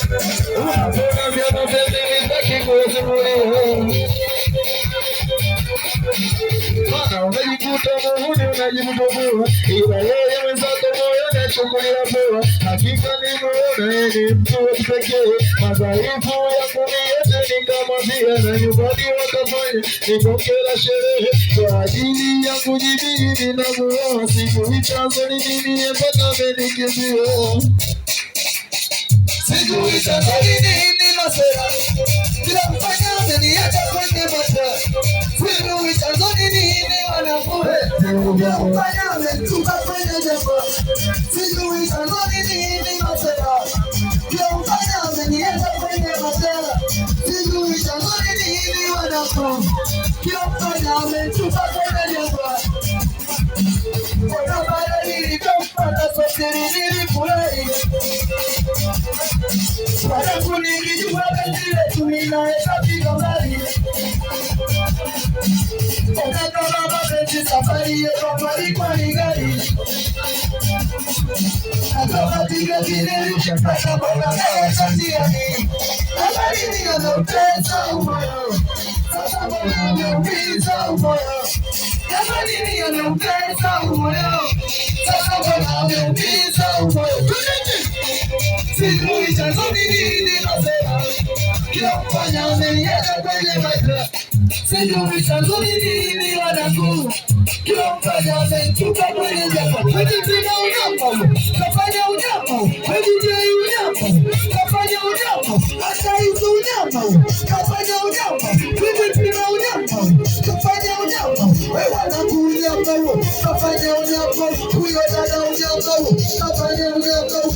Hakuna vya mapenzi vitaki kusimulia. Mana unajikuta muhuni unajimtoboa, ila yeye mwenzako moyo anachukulia poa. Hakika nimeona ni mtu wa kipekee, madhaifu yangu ni yote nikamwambia, na nyumbani wakafanya nikokela sherehe kwa ajili yangu. Jibini na muoa, sijui chanzo ni nini mpaka amenikimbia. Sijui chanzo ni nini masera, kila mfanya ameniacha kwenye mata. Sijui chanzo ni nini wanafure, kila mfanya amenitupa kwenye jambo. Sijui chanzo ni nini masera, kila mfanya ameniacha kwenye mata. Sijui chanzo ni nini wanafure, kila mfanya amenitupa kwenye jambo. Kwa bara nilipopata safari nilifurahi, wanangu nilijua penzi letu linaweza fika mbali. Kama mapenzi safari yetu walikuwa ni gari, na kama vile vile ushapata mbona naweza njiani. Habari niliyopesa umoyo, sasa mbona umeumiza umoyo. Habari niliyopesa umoyo, sasa mbona umeumiza umoyo. Sijui chanzo ni nini nasema, kila mfanya ameniacha kwenye maisha. Sijui chanzo ni nini wanangu, kila mfanya amenitupa kwenye jambo. Wejitina unyama, kafanya unyama. Wejitei unyama, kafanya unyama. Hata hizo unyama, kafanya unyama. Wejitina unyama, kafanya unyama. Wewe wanangu unyama, kafanya unyama. Huyo dada unyama, kafanya unyama.